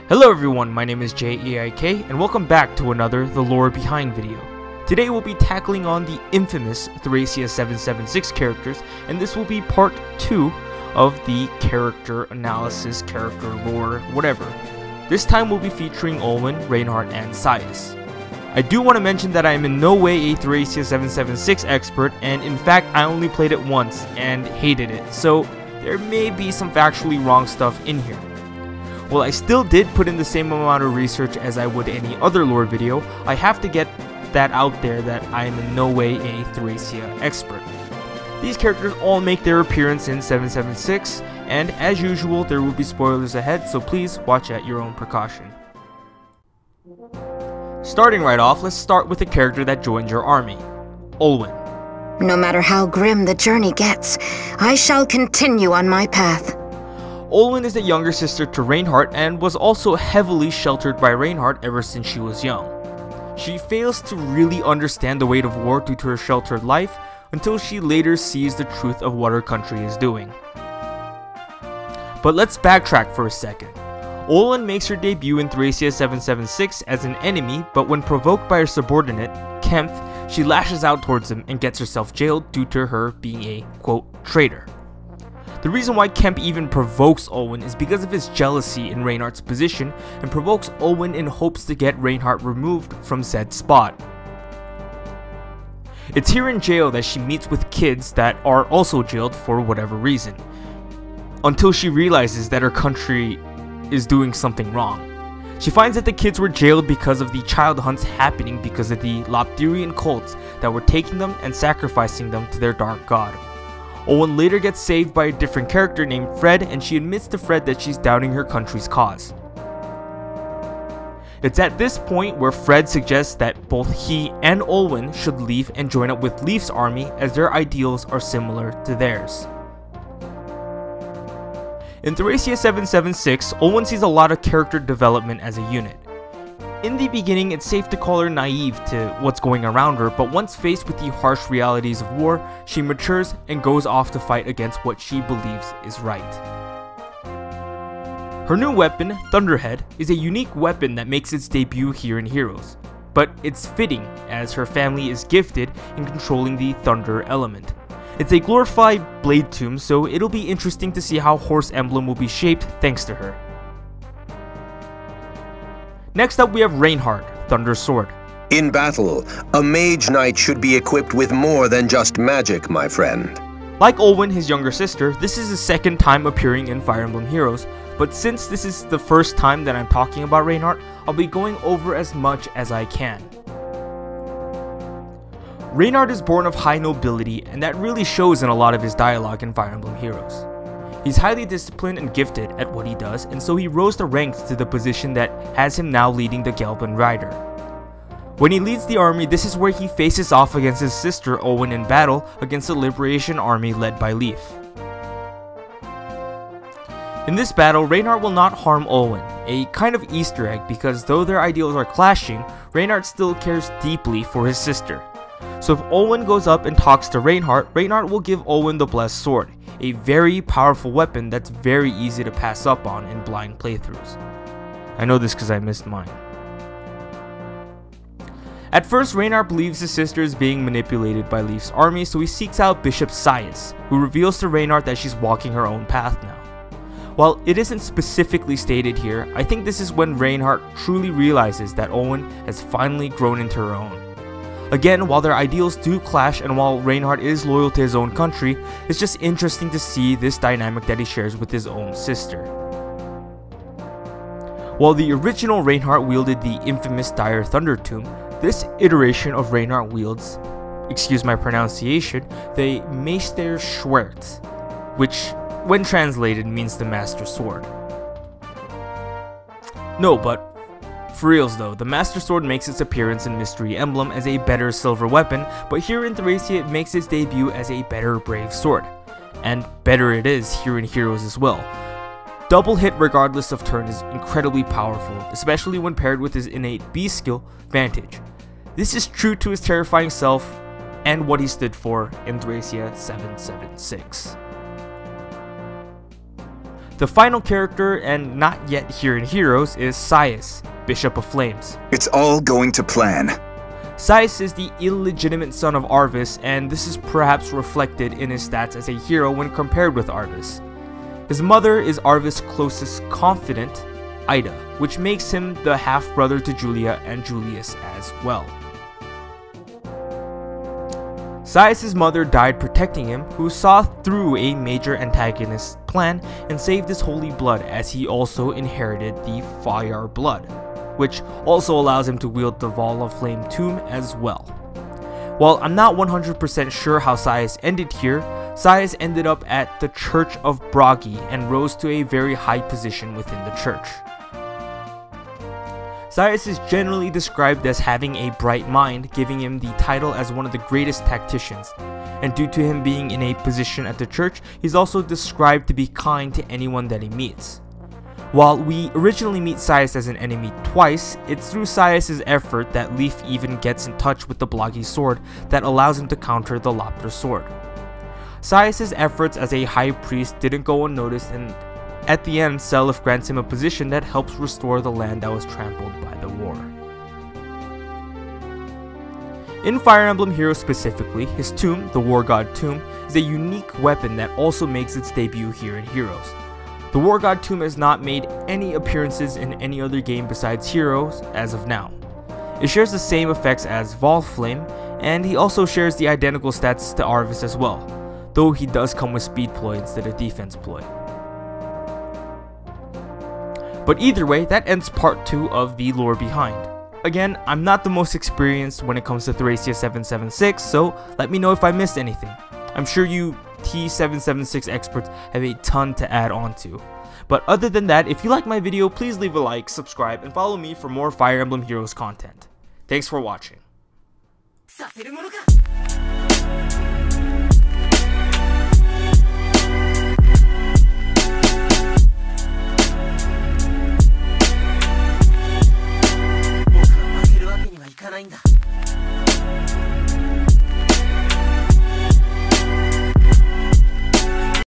Hello everyone, my name is JaeAIK and welcome back to another The Lore Behind video. Today we'll be tackling on the infamous Thracia 776 characters, and this will be part 2 of the character analysis, character lore, whatever. This time we'll be featuring Alen, Reinhardt, and Saias. I do want to mention that I am in no way a Thracia 776 expert, and in fact I only played it once and hated it, so there may be some factually wrong stuff in here. While I still did put in the same amount of research as I would any other lore video, I have to get that out there that I am in no way a Thracia expert. These characters all make their appearance in 776, and as usual there will be spoilers ahead, so please watch at your own precaution. Starting right off, let's start with the character that joins your army, Alen. No matter how grim the journey gets, I shall continue on my path. Alen is the younger sister to Reinhardt and was also heavily sheltered by Reinhardt ever since she was young. She fails to really understand the weight of war due to her sheltered life until she later sees the truth of what her country is doing. But let's backtrack for a second. Alen makes her debut in Thracia 776 as an enemy, but when provoked by her subordinate, Kempf, she lashes out towards him and gets herself jailed due to her being a, quote, traitor. The reason why Kempf even provokes Alen is because of his jealousy in Reinhardt's position, and provokes Alen in hopes to get Reinhardt removed from said spot. It's here in jail that she meets with kids that are also jailed for whatever reason, until she realizes that her country is doing something wrong. She finds that the kids were jailed because of the child hunts happening because of the Lopterian cults that were taking them and sacrificing them to their dark god. Alen later gets saved by a different character named Fred, and she admits to Fred that she's doubting her country's cause. It's at this point where Fred suggests that both he and Alen should leave and join up with Leif's army, as their ideals are similar to theirs. In Thracia 776, Alen sees a lot of character development as a unit. In the beginning, it's safe to call her naive to what's going around her, but once faced with the harsh realities of war, she matures and goes off to fight against what she believes is right. Her new weapon, Thunderhead, is a unique weapon that makes its debut here in Heroes, but it's fitting as her family is gifted in controlling the thunder element. It's a glorified blade tomb, so it'll be interesting to see how Horse Emblem will be shaped thanks to her. Next up we have Reinhardt, Thunder Sword. In battle, a mage knight should be equipped with more than just magic, my friend. Like Alen, his younger sister, this is his second time appearing in Fire Emblem Heroes, but since this is the first time that I'm talking about Reinhardt, I'll be going over as much as I can. Reinhardt is born of high nobility, and that really shows in a lot of his dialogue in Fire Emblem Heroes. He's highly disciplined and gifted at what he does, and so he rose the ranks to the position that has him now leading the Gelban Rider. When he leads the army, this is where he faces off against his sister Alen in battle against the Liberation Army led by Leif. In this battle, Reinhardt will not harm Alen, a kind of Easter egg because though their ideals are clashing, Reinhardt still cares deeply for his sister. So if Alen goes up and talks to Reinhardt, Reinhardt will give Alen the Blessed Sword, a very powerful weapon that's very easy to pass up on in blind playthroughs. I know this because I missed mine. At first, Reinhardt believes his sister is being manipulated by Leif's army, so he seeks out Bishop Saias, who reveals to Reinhardt that she's walking her own path now. While it isn't specifically stated here, I think this is when Reinhardt truly realizes that Alen has finally grown into her own. Again, while their ideals do clash and while Reinhardt is loyal to his own country, it's just interesting to see this dynamic that he shares with his own sister. While the original Reinhardt wielded the infamous Dire Thunder Tomb, this iteration of Reinhardt wields, excuse my pronunciation, the Meister Schwert, which when translated means the Master Sword. No, but for reals though, the Master Sword makes its appearance in Mystery Emblem as a better silver weapon, but here in Thracia it makes its debut as a better brave sword. And better it is here in Heroes as well. Double hit regardless of turn is incredibly powerful, especially when paired with his innate B skill, Vantage. This is true to his terrifying self and what he stood for in Thracia 776. The final character, and not yet here in Heroes, is Saias, Bishop of Flames. It's all going to plan. Saias is the illegitimate son of Arvis, and this is perhaps reflected in his stats as a hero when compared with Arvis. His mother is Arvis' closest confidant, Ida, which makes him the half-brother to Julia and Julius as well. Saias' mother died protecting him, who saw through a major antagonist's plan and saved his holy blood, as he also inherited the fire blood, which also allows him to wield the Ball of Flame tomb as well. While I'm not 100% sure how Saias ended here, Saias ended up at the Church of Bragi and rose to a very high position within the church. Saias is generally described as having a bright mind, giving him the title as one of the greatest tacticians, and due to him being in a position at the church, he's also described to be kind to anyone that he meets. While we originally meet Saias as an enemy twice, it's through Saias' effort that Leaf even gets in touch with the Bloggy sword that allows him to counter the Lopter sword. Saias' efforts as a high priest didn't go unnoticed, and at the end, Seliph grants him a position that helps restore the land that was trampled by the war. In Fire Emblem Heroes specifically, his tomb, the War God Tomb, is a unique weapon that also makes its debut here in Heroes. The War God Tomb has not made any appearances in any other game besides Heroes as of now. It shares the same effects as Volflame, and he also shares the identical stats to Arvis as well, though he does come with speed ploy instead of defense ploy. But either way, that ends part 2 of the lore behind. Again, I'm not the most experienced when it comes to Thracia 776, so let me know if I missed anything. I'm sure you T776 experts have a ton to add on to. But other than that, if you like my video, please leave a like, subscribe, and follow me for more Fire Emblem Heroes content. Thanks for watching.